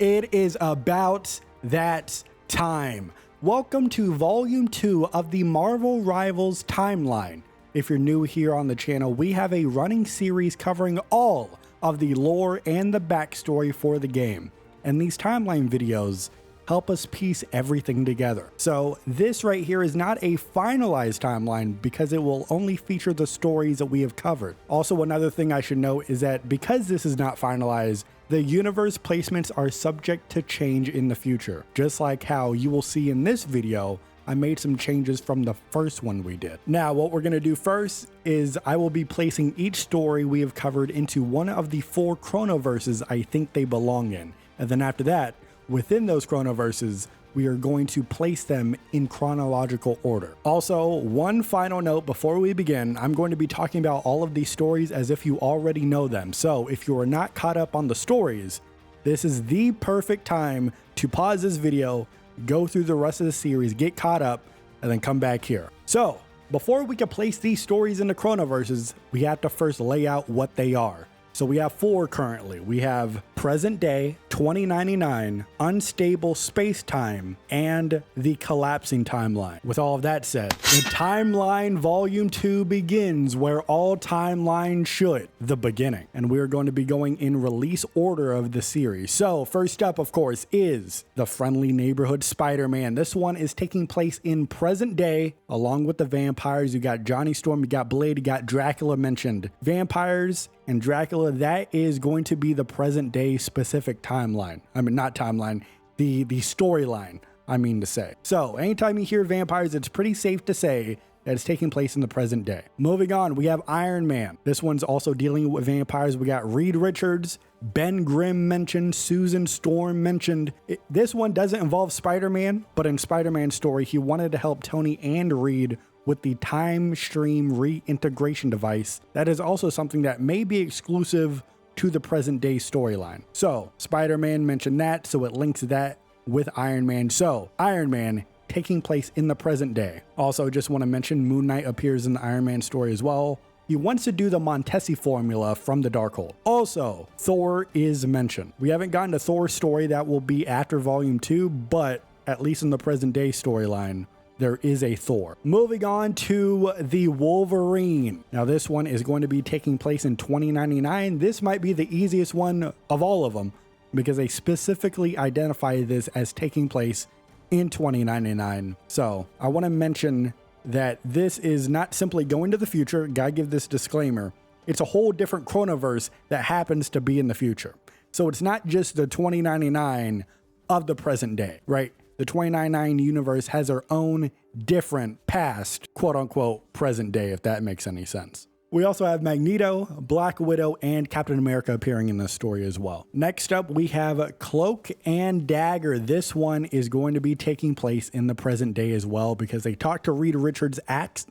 It is about that time. Welcome to Volume 2 of the Marvel Rivals timeline. If you're new here on the channel, we have a running series covering all of the lore and the backstory for the game. And these timeline videos help us piece everything together. So this right here is not a finalized timeline because it will only feature the stories that we have covered. Also, another thing I should note is that because this is not finalized, the universe placements are subject to change in the future. Just like how you will see in this video, I made some changes from the first one we did. Now, what we're gonna do first is I will be placing each story we have covered into one of the 4 Chronoverses I think they belong in. And then after that, within those Chronoverses, we are going to place them in chronological order. Also, one final note before we begin, I'm going to be talking about all of these stories as if you already know them. So if you are not caught up on the stories, this is the perfect time to pause this video, go through the rest of the series, get caught up, and then come back here. So before we can place these stories into Chronoverses, we have to first lay out what they are. So we have 4 currently. We have present day, 2099, unstable space-time, and the collapsing timeline. With all of that said, the timeline volume 2 begins where all timelines should, the beginning. And we're going to be going in release order of the series. So first up, of course, is the Friendly Neighborhood Spider-Man. This one is taking place in present day, along with the vampires. You got Johnny Storm, you got Blade, you got Dracula mentioned. Vampires and Dracula, that is going to be the present day specific timeline. I mean, not timeline, the storyline, I mean to say. So anytime you hear vampires, it's pretty safe to say that it's taking place in the present day. Moving on, we have Iron Man. This one's also dealing with vampires. We got Reed Richards, Ben Grimm mentioned, Susan Storm mentioned. This one doesn't involve Spider-Man, but in Spider-Man's story, he wanted to help Tony and Reed with the time stream reintegration device. That is also something that may be exclusive to the present day storyline. So Spider-Man mentioned that, so it links that with Iron Man. So Iron Man taking place in the present day. Also, just want to mention Moon Knight appears in the Iron Man story as well. He wants to do the Mantis formula from the Darkhold. Also, Thor is mentioned. We haven't gotten to Thor's story, that will be after volume 2, but at least in the present day storyline, there is a Thor. Moving on to the Wolverine. Now this one is going to be taking place in 2099. This might be the easiest one of all of them because they specifically identify this as taking place in 2099. So I want to mention that this is not simply going to the future. Gotta give this disclaimer. It's a whole different Chronoverse that happens to be in the future. So it's not just the 2099 of the present day, right? The 2099 universe has their own different past, quote unquote, present day, if that makes any sense. We also have Magneto, Black Widow, and Captain America appearing in this story as well. Next up, we have Cloak and Dagger. This one is going to be taking place in the present day as well because they talked to Reed Richards at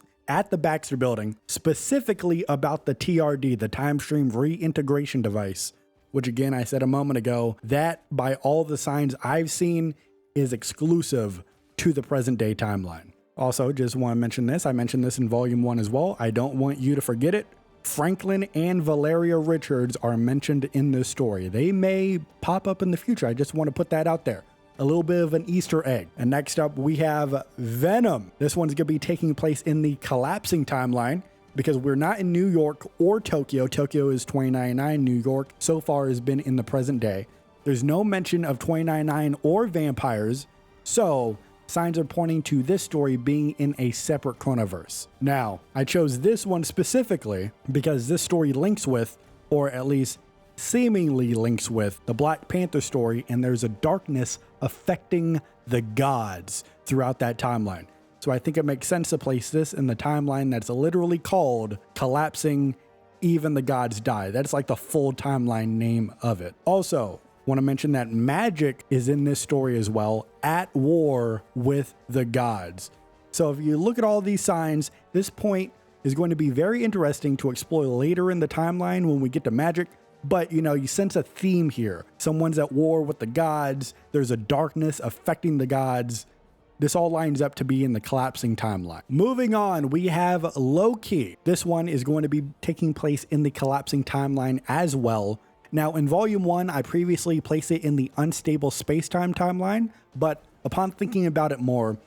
the Baxter Building, specifically about the TRD, the Time Stream Reintegration Device, which again, I said a moment ago, that by all the signs I've seen is exclusive to the present day timeline. Also, just want to mention this. I mentioned this in volume 1 as well. I don't want you to forget it. Franklin and Valeria Richards are mentioned in this story. They may pop up in the future. I just want to put that out there. A little bit of an Easter egg. And next up, we have Venom. This one's going to be taking place in the collapsing timeline because we're not in New York or Tokyo. Tokyo is 2099. New York so far has been in the present day. There's no mention of 2099 or vampires, so signs are pointing to this story being in a separate Chronoverse. Now, I chose this one specifically because this story links with, or at least seemingly links with, the Black Panther story, and there's a darkness affecting the gods throughout that timeline. So I think it makes sense to place this in the timeline that's literally called Collapsing Even the Gods Die. That's like the full timeline name of it. Also, want to mention that Magik is in this story as well, at war with the gods. So if you look at all these signs, this point is going to be very interesting to explore later in the timeline when we get to Magik. But you know, you sense a theme here. Someone's at war with the gods. There's a darkness affecting the gods. This all lines up to be in the collapsing timeline. Moving on, we have Loki. This one is going to be taking place in the collapsing timeline as well. Now, in Volume 1, I previously placed it in the unstable space-time timeline, but upon thinking about it more,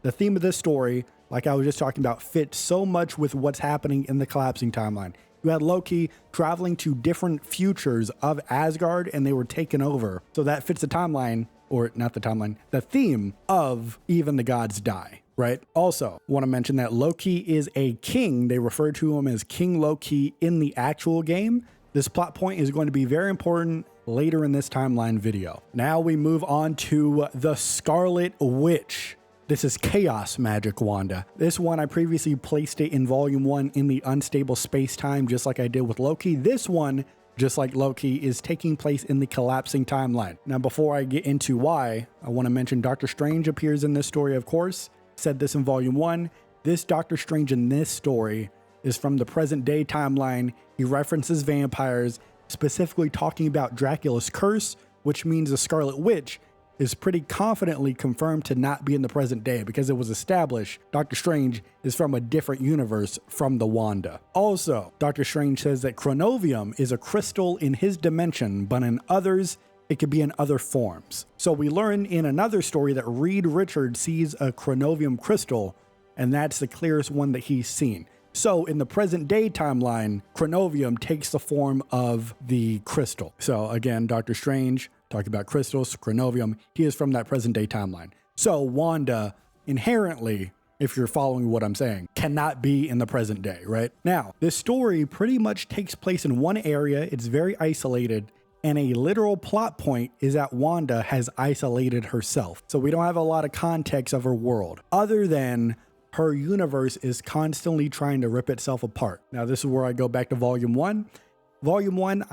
the theme of this story, like I was just talking about, fits so much with what's happening in the collapsing timeline. You had Loki traveling to different futures of Asgard, and they were taken over. So that fits the timeline, or not the timeline, the theme of Even the Gods Die, right? Also, want to mention that Loki is a king. They refer to him as King Loki in the actual game. This plot point is going to be very important later in this timeline video. Now we move on to the Scarlet Witch. This is Chaos Magic Wanda. This one, I previously placed it in Volume 1 in the unstable space-time, just like I did with Loki. This one, just like Loki, is taking place in the collapsing timeline. Now, before I get into why, I want to mention Doctor Strange appears in this story, of course. Said this in Volume 1. This Doctor Strange in this story is from the present-day timeline. He references vampires, specifically talking about Dracula's curse, which means the Scarlet Witch is pretty confidently confirmed to not be in the present day because it was established Doctor Strange is from a different universe from the Wanda. Also, Doctor Strange says that Chronovium is a crystal in his dimension, but in others, it could be in other forms. So we learn in another story that Reed Richards sees a Chronovium crystal, and that's the clearest one that he's seen. So in the present day timeline, Chronovium takes the form of the crystal. So again, Doctor Strange, talking about crystals, Chronovium, he is from that present day timeline. So Wanda inherently, if you're following what I'm saying, cannot be in the present day, right? Now, this story pretty much takes place in one area. It's very isolated, and a literal plot point is that Wanda has isolated herself. So we don't have a lot of context of her world, other than her universe is constantly trying to rip itself apart. Now, this is where I go back to Volume 1. Volume 1,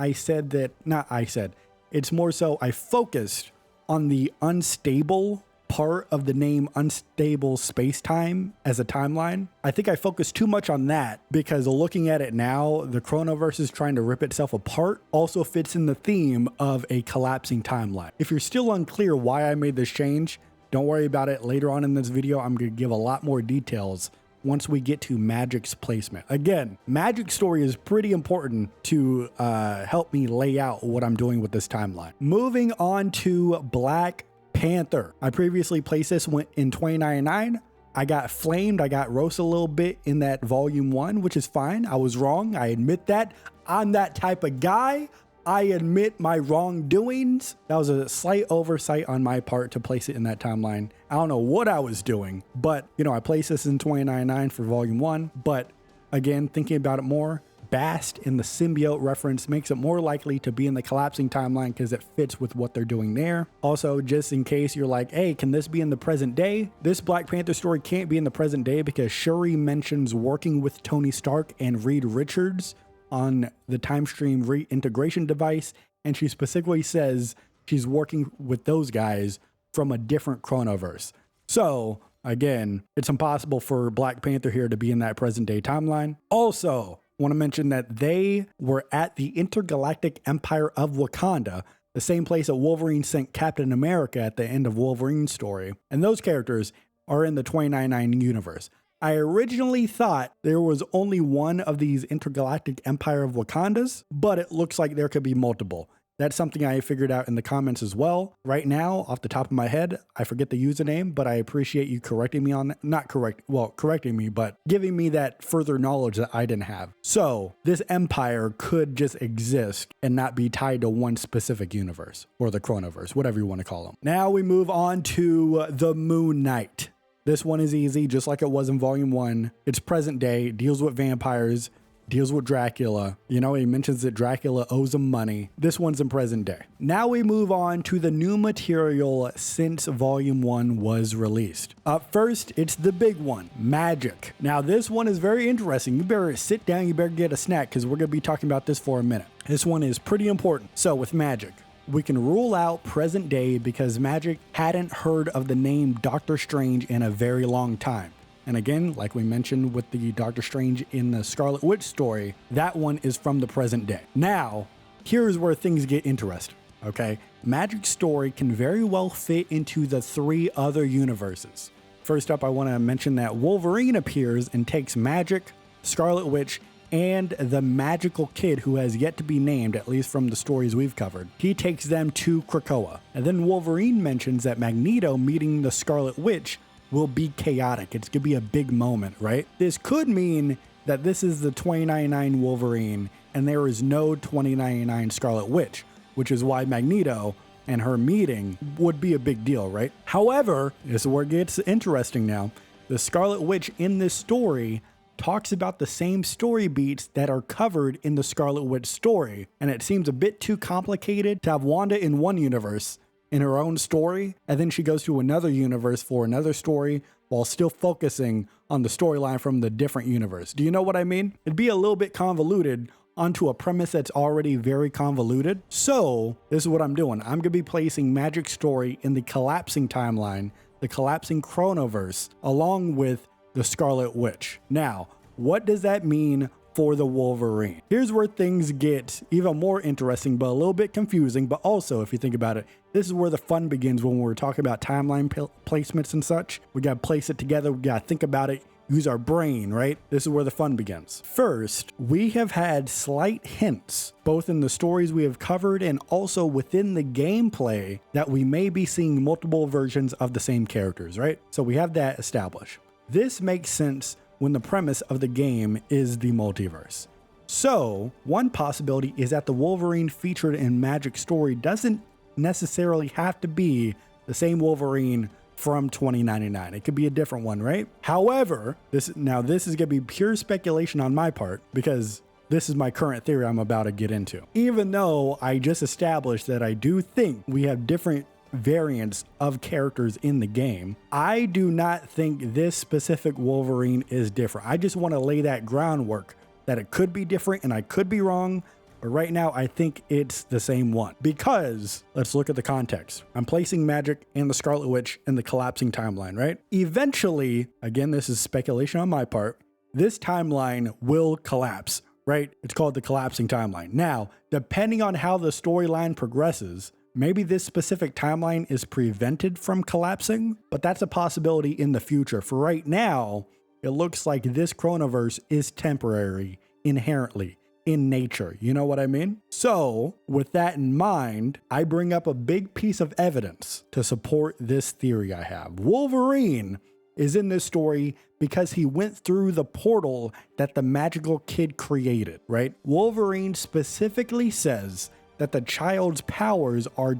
it's more so I focused on the unstable part of the name unstable space-time as a timeline. I think I focused too much on that because looking at it now, the Chronoverses trying to rip itself apart also fits in the theme of a collapsing timeline. If you're still unclear why I made this change, don't worry about it. Later on in this video, I'm going to give a lot more details once we get to Magik's placement. Again, Magik's story is pretty important to help me lay out what I'm doing with this timeline. Moving on to Black Panther. I previously placed this in 2099. I got flamed. I got roasted a little bit in that Volume 1, which is fine. I was wrong. I admit that. I'm that type of guy. I admit my wrongdoings. That was a slight oversight on my part to place it in that timeline. I don't know what I was doing, but I placed this in 2099 for Volume 1. But again, thinking about it more, Bast in the symbiote reference makes it more likely to be in the collapsing timeline because it fits with what they're doing there. Also, just in case you're like, hey, can this be in the present day? This Black Panther story can't be in the present day because Shuri mentions working with Tony Stark and Reed Richards on the time stream reintegration device, and she specifically says she's working with those guys from a different chronoverse. So again, it's impossible for Black Panther here to be in that present day timeline. Also, want to mention that they were at the Intergalactic Empire of Wakanda, the same place that Wolverine sent Captain America at the end of Wolverine's story, and those characters are in the 2099 universe. I originally thought there was only one of these Intergalactic Empire of Wakandas, but it looks like there could be multiple. That's something I figured out in the comments as well. Right now, off the top of my head, I forget the username, but I appreciate you correcting me on that. Correcting me, but giving me that further knowledge that I didn't have. So this empire could just exist and not be tied to one specific universe or the Chronoverse, whatever you want to call them. Now we move on to the Moon Knight. This one is easy, just like it was in Volume 1. It's present day, deals with vampires, deals with Dracula. He mentions that Dracula owes him money. This one's in present day. Now we move on to the new material since Volume 1 was released. Up first, it's the big one, Magik. Now this one is very interesting. You better sit down, you better get a snack, because we're going to be talking about this for a minute. This one is pretty important. So with Magik, we can rule out present day because Magik hadn't heard of the name Doctor Strange in a very long time. And again, like we mentioned with the Doctor Strange in the Scarlet Witch story, that one is from the present day. Now, here's where things get interesting, okay? Magik's story can very well fit into the 3 other universes. First up, I want to mention that Wolverine appears and takes Magik, Scarlet Witch, and the magical kid who has yet to be named, at least from the stories we've covered. He takes them to Krakoa. And then Wolverine mentions that Magneto meeting the Scarlet Witch will be chaotic. It's gonna be a big moment, right? This could mean that this is the 2099 Wolverine and there is no 2099 Scarlet Witch, which is why Magneto and her meeting would be a big deal, right? However, this is where it gets interesting now. The Scarlet Witch in this story talks about the same story beats that are covered in the Scarlet Witch story, and it seems a bit too complicated to have Wanda in one universe in her own story, and then she goes to another universe for another story while still focusing on the storyline from the different universe. Do you know what I mean? It'd be a little bit convoluted onto a premise that's already very convoluted. So this is what I'm doing. I'm gonna be placing Magik's story in the collapsing timeline, the collapsing Chronoverse, along with the Scarlet Witch. Now, what does that mean for the Wolverine? Here's where things get even more interesting, but a little bit confusing. But also, if you think about it, this is where the fun begins when we're talking about timeline placements and such. We gotta place it together, we gotta think about it, use our brain, right? This is where the fun begins. First, we have had slight hints, both in the stories we have covered and also within the gameplay, that we may be seeing multiple versions of the same characters, right? So we have that established. This makes sense when the premise of the game is the multiverse. So one possibility is that the Wolverine featured in Magik's story doesn't necessarily have to be the same Wolverine from 2099. It could be a different one, right? However, this is gonna be pure speculation on my part because this is my current theory I'm about to get into. Even though I just established that I do think we have different variants of characters in the game, I do not think this specific Wolverine is different. I just want to lay that groundwork that it could be different and I could be wrong. But right now, I think it's the same one because let's look at the context. I'm placing Magik and the Scarlet Witch in the collapsing timeline, right? Eventually, again, this is speculation on my part, this timeline will collapse, right? It's called the collapsing timeline. Now, depending on how the storyline progresses, maybe this specific timeline is prevented from collapsing, but that's a possibility in the future. For right now, it looks like this Chronoverse is temporary inherently. In nature, you know what I mean? So with that in mind, I bring up a big piece of evidence to support this theory I have. Wolverine is in this story because he went through the portal that the magical kid created, right? Wolverine specifically says that the child's powers are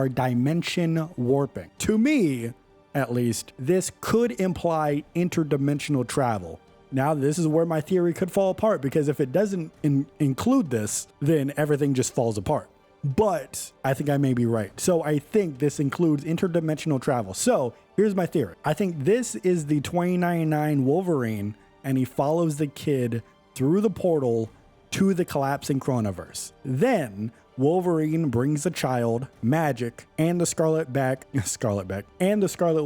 dimension warping. To me, at least, this could imply interdimensional travel. Now, this is where my theory could fall apart because if it doesn't include this, then everything just falls apart. But I think I may be right. So I think this includes interdimensional travel. So here's my theory. I think this is the 2099 Wolverine and he follows the kid through the portal to the collapsing Chronoverse. Then Wolverine brings the child, Magik, and the Scarlet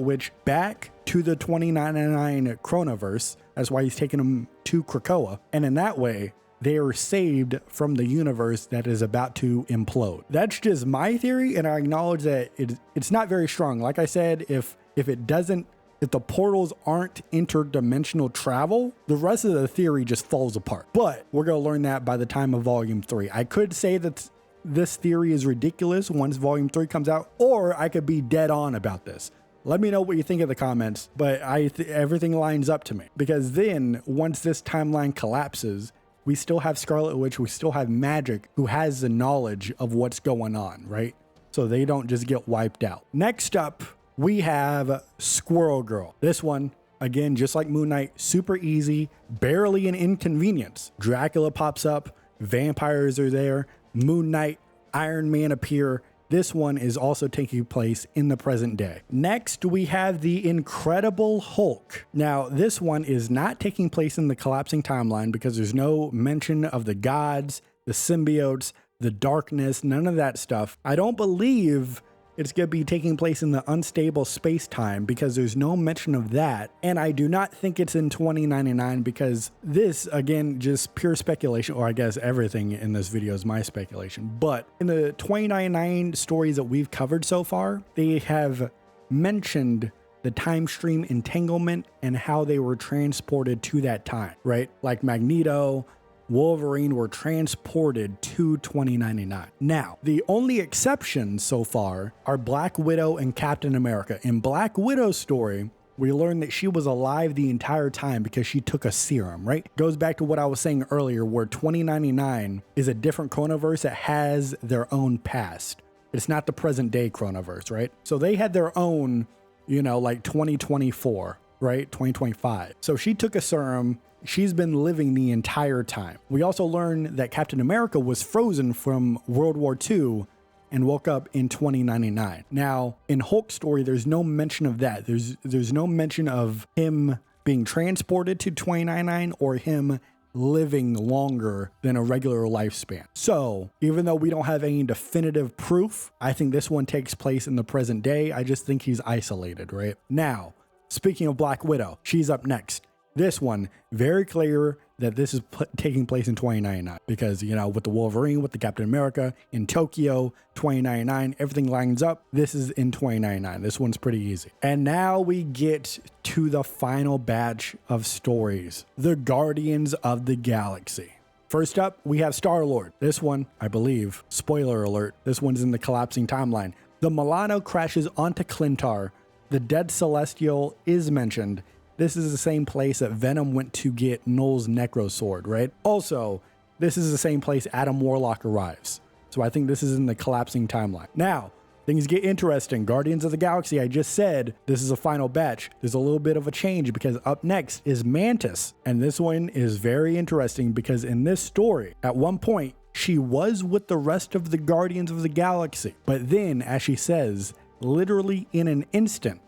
Witch back to the 2099 Chronoverse. That's why he's taking them to Krakoa. And in that way, they are saved from the universe that is about to implode. That's just my theory, and I acknowledge that it's not very strong. Like I said, if the portals aren't interdimensional travel, the rest of the theory just falls apart. But we're going to learn that by the time of Volume 3. I could say that this theory is ridiculous once Volume 3 comes out, or I could be dead on about this. Let me know what you think in the comments, but everything lines up to me. Because then, once this timeline collapses, we still have Scarlet Witch, we still have Magik, who has the knowledge of what's going on, right? So they don't just get wiped out. Next up, we have Squirrel Girl. This one, again, just like Moon Knight, super easy, barely an inconvenience. Dracula pops up, vampires are there, Moon Knight, Iron Man appear. This one is also taking place in the present day. Next, we have the Incredible Hulk. Now, this one is not taking place in the collapsing timeline because there's no mention of the gods, the symbiotes, the darkness, none of that stuff. I don't believe it's going to be taking place in the unstable space-time because there's no mention of that. And I do not think it's in 2099 because this, again, just pure speculation, or I guess everything in this video is my speculation. But in the 2099 stories that we've covered so far, they have mentioned the time stream entanglement and how they were transported to that time, right? Like Magneto, Wolverine were transported to 2099. Now, the only exceptions so far are Black Widow and Captain America. In Black Widow's story, we learned that she was alive the entire time because she took a serum, right? Goes back to what I was saying earlier, where 2099 is a different chronoverse that has their own past. It's not the present day chronoverse, right? So they had their own, like 2024, right? 2025. So she took a serum. She's been living the entire time. We also learned that Captain America was frozen from World War II and woke up in 2099. Now, in Hulk's story, there's no mention of that. There's no mention of him being transported to 2099 or him living longer than a regular lifespan. So even though we don't have any definitive proof, I think this one takes place in the present day. I just think he's isolated, right? Now, speaking of Black Widow, she's up next. This one, very clear that this is taking place in 2099 because, with the Wolverine, with the Captain America in Tokyo, 2099, everything lines up. This is in 2099. This one's pretty easy. And now we get to the final batch of stories, the Guardians of the Galaxy. First up, we have Star-Lord. This one, I believe, spoiler alert, this one's in the collapsing timeline. The Milano crashes onto Clintar. The dead Celestial is mentioned. This is the same place that Venom went to get Null's Necro Sword, right? Also, this is the same place Adam Warlock arrives. So I think this is in the collapsing timeline. Now, things get interesting. Guardians of the Galaxy, I just said, this is a final batch. There's a little bit of a change because up next is Mantis. And this one is very interesting because in this story, at one point, she was with the rest of the Guardians of the Galaxy. But then, as she says, literally in an instant,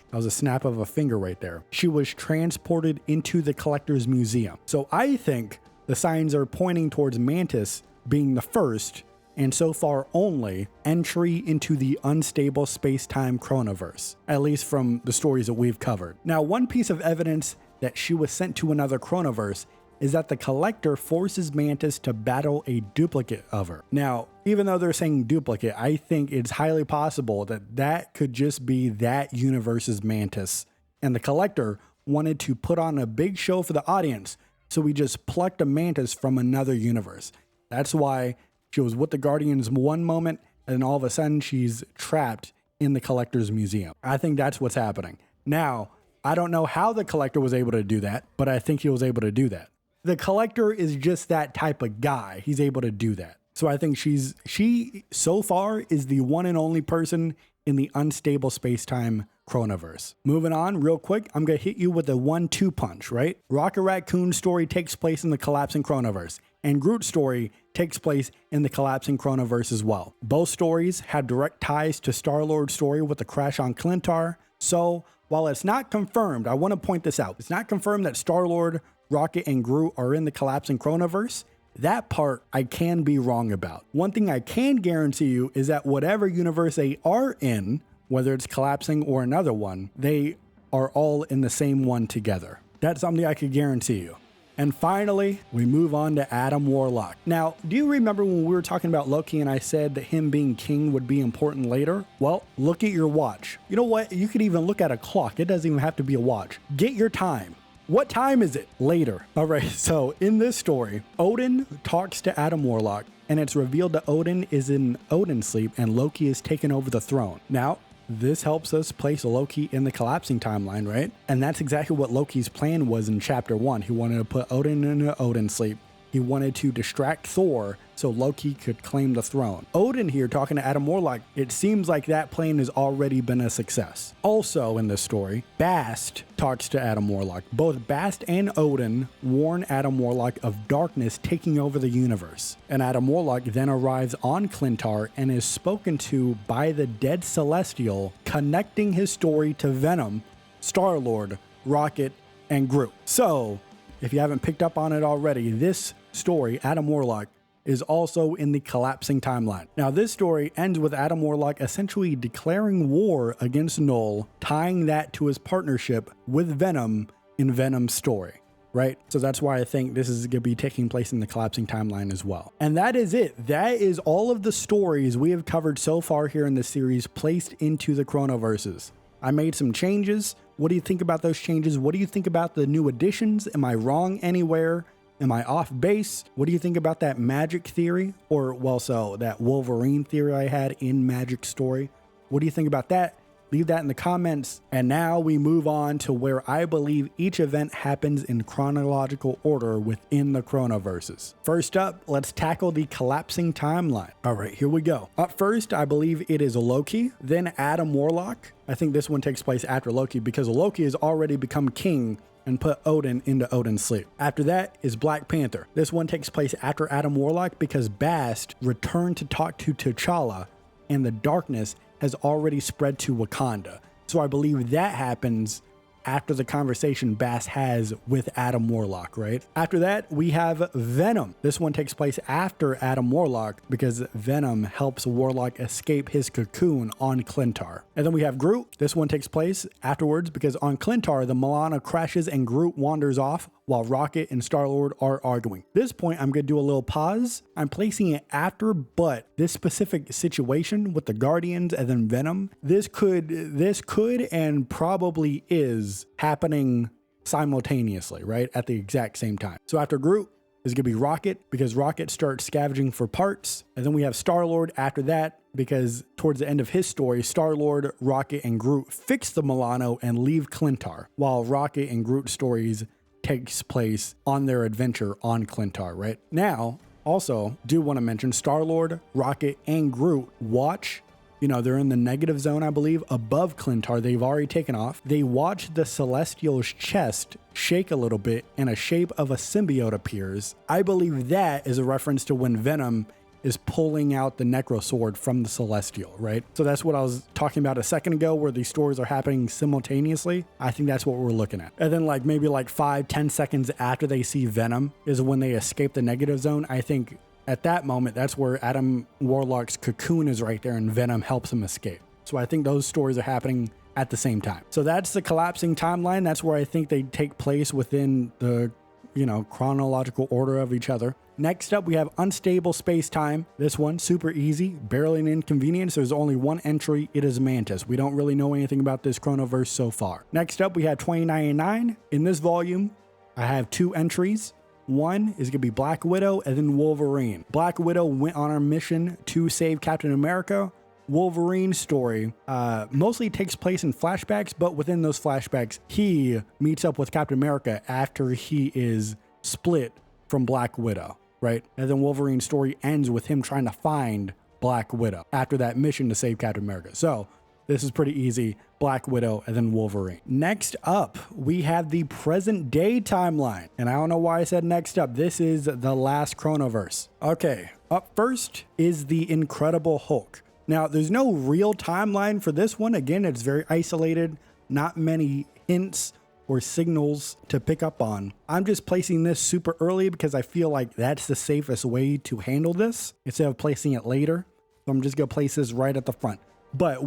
that was a snap of a finger right there, she was transported into the Collector's Museum. So I think the signs are pointing towards Mantis being the first, and so far only, entry into the unstable space-time chronoverse, at least from the stories that we've covered. Now, one piece of evidence that she was sent to another chronoverse is that the Collector forces Mantis to battle a duplicate of her. Now, even though they're saying duplicate, I think it's highly possible that that could just be that universe's Mantis. And the Collector wanted to put on a big show for the audience, so we just plucked a Mantis from another universe. That's why she was with the Guardians one moment, and then all of a sudden she's trapped in the Collector's Museum. I think that's what's happening. Now, I don't know how the Collector was able to do that, but I think he was able to do that. The Collector is just that type of guy. He's able to do that. So I think she so far is the one and only person in the unstable space-time chronoverse. Moving on real quick, I'm going to hit you with a 1-2 punch, right? Rocket Raccoon's story takes place in the collapsing chronoverse, and Groot's story takes place in the collapsing chronoverse as well. Both stories have direct ties to Star-Lord's story with the crash on Clintar. So while it's not confirmed, I want to point this out. It's not confirmed that Star-Lord, Rocket, and Groot are in the collapsing chronoverse. That part I can be wrong about. One thing I can guarantee you is that whatever universe they are in, whether it's collapsing or another one, they are all in the same one together. That's something I could guarantee you. And finally, we move on to Adam Warlock. Now, do you remember when we were talking about Loki and I said that him being king would be important later? Well, look at your watch. You know what? You could even look at a clock. It doesn't even have to be a watch. Get your time. What time is it? Later. All right, so in this story, Odin talks to Adam Warlock, and it's revealed that Odin is in Odin's sleep and Loki is taken over the throne. Now, this helps us place Loki in the collapsing timeline, right? And that's exactly what Loki's plan was in chapter 1. He wanted to put Odin into Odin's sleep. He wanted to distract Thor so Loki could claim the throne. Odin here talking to Adam Warlock, it seems like that plan has already been a success. Also in this story, Bast talks to Adam Warlock. Both Bast and Odin warn Adam Warlock of darkness taking over the universe. And Adam Warlock then arrives on Clintar and is spoken to by the dead Celestial, connecting his story to Venom, Star-Lord, Rocket, and Groot. So, if you haven't picked up on it already, this story, Adam Warlock, is also in the collapsing timeline. Now, this story ends with Adam Warlock essentially declaring war against Null, tying that to his partnership with Venom in Venom's story, right? So that's why I think this is going to be taking place in the collapsing timeline as well. And that is it. That is all of the stories we have covered so far here in the series placed into the Chronoverses. I made some changes. What do you think about those changes? What do you think about the new additions? Am I wrong anywhere? Am I off base? What do you think about that Magik theory? Or, well, so that Wolverine theory I had in Magik's story? What do you think about that? Leave that in the comments. And now we move on to where I believe each event happens in chronological order within the Chronoverses. First up, let's tackle the collapsing timeline. All right, here we go. Up first, I believe it is Loki, then Adam Warlock. I think this one takes place after Loki because Loki has already become king and put Odin into Odin's sleep. After that is Black Panther. This one takes place after Adam Warlock because Bast returned to talk to T'Challa and the darkness has already spread to Wakanda. So I believe that happens after the conversation Bast has with Adam Warlock, right? After that, we have Venom. This one takes place after Adam Warlock because Venom helps Warlock escape his cocoon on Clintar. And then we have Groot. This one takes place afterwards because on Clintar, the Milana crashes and Groot wanders off while Rocket and Star-Lord are arguing. At this point, I'm gonna do a little pause. I'm placing it after, but this specific situation with the Guardians and then Venom, this could and probably is happening simultaneously, right? At the exact same time. So after Groot is gonna be Rocket because Rocket starts scavenging for parts. And then we have Star-Lord after that because towards the end of his story, Star-Lord, Rocket, and Groot fix the Milano and leave Clintar, while Rocket and Groot stories takes place on their adventure on Clintar, right? Now, also do want to mention Star-Lord, Rocket, and Groot watch, they're in the negative zone, I believe, above Clintar. They've already taken off. They watch the Celestial's chest shake a little bit and a shape of a symbiote appears. I believe that is a reference to when Venom is pulling out the Necro Sword from the Celestial, right? So that's what I was talking about a second ago, where these stories are happening simultaneously. I think that's what we're looking at. And then maybe 5-10 seconds after they see Venom is when they escape the negative zone. I think at that moment, that's where Adam Warlock's cocoon is right there and Venom helps him escape. So I think those stories are happening at the same time. So that's the collapsing timeline. That's where I think they take place within the chronological order of each other. Next up, we have unstable space-time. This one, super easy, barely an inconvenience. There's only one entry. It is Mantis. We don't really know anything about this Chronoverse so far. Next up, we have 2099. In this volume, I have two entries. One is going to be Black Widow and then Wolverine. Black Widow went on her mission to save Captain America. Wolverine's story mostly takes place in flashbacks, but within those flashbacks, he meets up with Captain America after he is split from Black Widow, right? And then Wolverine's story ends with him trying to find Black Widow after that mission to save Captain America. So this is pretty easy. Black Widow and then Wolverine. Next up, we have the present day timeline. And I don't know why I said next up. This is the last Chronoverse. Okay, up first is the Incredible Hulk. Now, there's no real timeline for this one. Again, it's very isolated, not many hints or signals to pick up on. I'm just placing this super early because I feel like that's the safest way to handle this instead of placing it later. So I'm just gonna place this right at the front. But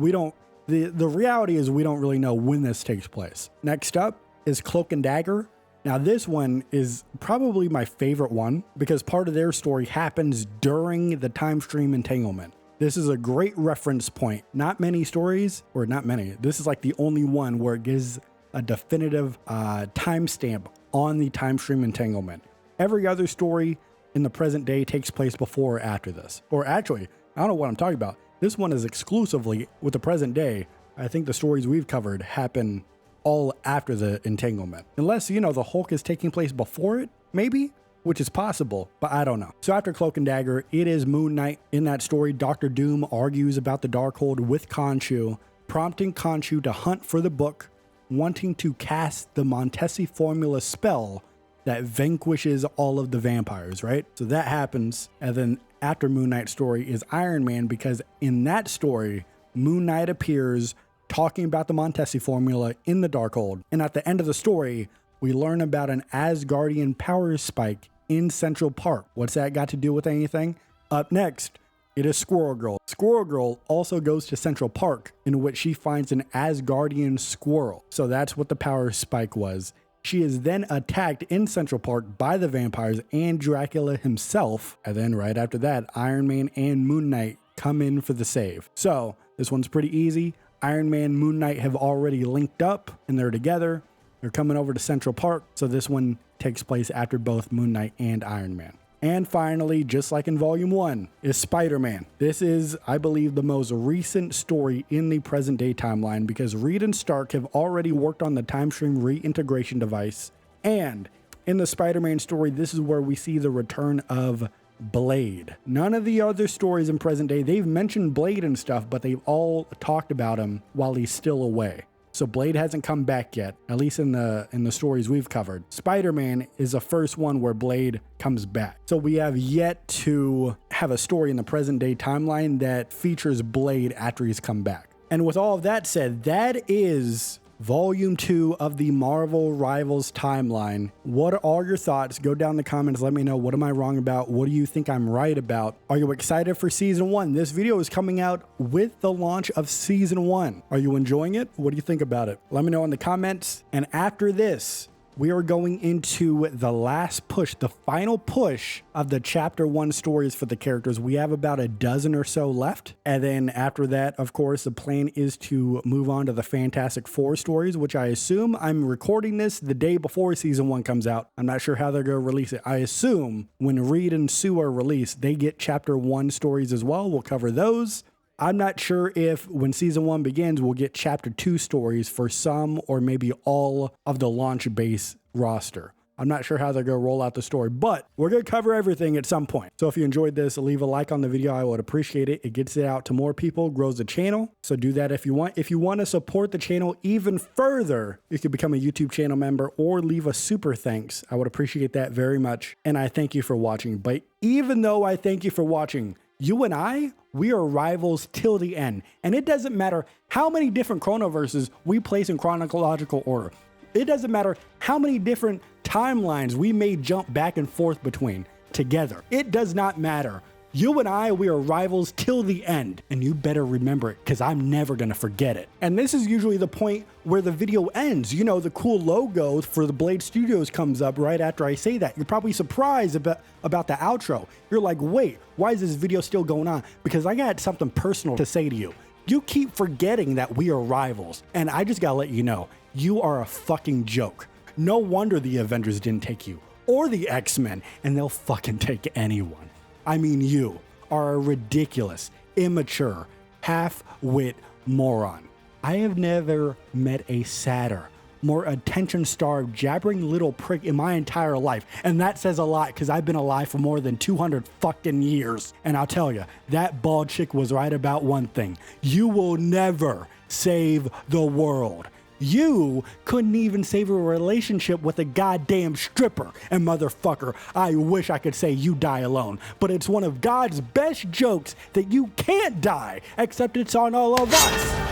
the reality is we don't really know when this takes place. Next up is Cloak and Dagger. Now this one is probably my favorite one because part of their story happens during the time stream entanglement. This is a great reference point. Not many stories, or not many, this is the only one where it gives a definitive timestamp on the time stream entanglement. Every other story in the present day takes place before or after this. Or actually, I don't know what I'm talking about. This one is exclusively with the present day. I think the stories we've covered happen all after the entanglement. Unless, the Hulk is taking place before it, maybe? Which is possible, but I don't know. So after Cloak and Dagger, it is Moon Knight. In that story, Dr. Doom argues about the Darkhold with Khonshu, prompting Khonshu to hunt for the book, wanting to cast the Montesi formula spell that vanquishes all of the vampires, right? So that happens, and then after Moon Knight's story is Iron Man, because in that story, Moon Knight appears talking about the Montesi formula in the Darkhold, and at the end of the story, we learn about an Asgardian power spike in Central Park. What's that got to do with anything? Up next, it is Squirrel Girl. Squirrel Girl also goes to Central Park, in which she finds an Asgardian squirrel. So that's what the power spike was. She is then attacked in Central Park by the vampires and Dracula himself. And then right after that, Iron Man and Moon Knight come in for the save. So this one's pretty easy. Iron Man, Moon Knight have already linked up and they're together. They're coming over to Central Park. So this one takes place after both Moon Knight and Iron Man. And finally, just like in Volume 1, is Spider-Man. This is, I believe, the most recent story in the present day timeline because Reed and Stark have already worked on the time stream reintegration device. And in the Spider-Man story, this is where we see the return of Blade. None of the other stories in present day, they've mentioned Blade and stuff, but they've all talked about him while he's still away. So Blade hasn't come back yet, at least in the stories we've covered. Spider-Man is the first one where Blade comes back. So we have yet to have a story in the present day timeline that features Blade after he's come back. And with all of that said, that is Volume 2 of the Marvel Rivals timeline. What are all your thoughts? Go down in the comments. Let me know, what am I wrong about? What do you think I'm right about? Are you excited for Season 1? This video is coming out with the launch of Season 1. Are you enjoying it? What do you think about it? Let me know in the comments. And after this, we are going into the last push, the final push of the Chapter 1 stories for the characters. We have about a dozen or so left. And then after that, of course, the plan is to move on to the Fantastic Four stories, which I assume I'm recording this the day before Season 1 comes out. I'm not sure how they're going to release it. I assume when Reed and Sue are released, they get Chapter 1 stories as well. We'll cover those. I'm not sure if when Season 1 begins, we'll get Chapter 2 stories for some or maybe all of the launch base roster. I'm not sure how they're going to roll out the story, but we're going to cover everything at some point. So if you enjoyed this, leave a like on the video. I would appreciate it. It gets it out to more people, grows the channel. So do that if you want. If you want to support the channel even further, you can become a YouTube channel member or leave a super thanks. I would appreciate that very much. And I thank you for watching. But even though I thank you for watching, you and I, we are rivals till the end. And it doesn't matter how many different Chronoverses we place in chronological order. It doesn't matter how many different timelines we may jump back and forth between together. It does not matter. You and I, we are rivals till the end. And you better remember it because I'm never going to forget it. And this is usually the point where the video ends. You know, the cool logo for the Blade Studios comes up right after I say that. You're probably surprised about the outro. You're like, wait, why is this video still going on? Because I got something personal to say to you. You keep forgetting that we are rivals. And I just got to let you know, you are a fucking joke. No wonder the Avengers didn't take you or the X-Men, and they'll fucking take anyone. I mean, you are a ridiculous, immature, half-wit moron. I have never met a sadder, more attention-starved, jabbering little prick in my entire life. And that says a lot because I've been alive for more than 200 fucking years. And I'll tell you, that bald chick was right about one thing. You will never save the world. You couldn't even save a relationship with a goddamn stripper. And motherfucker, I wish I could say you die alone. But it's one of God's best jokes that you can't die, except it's on all of us.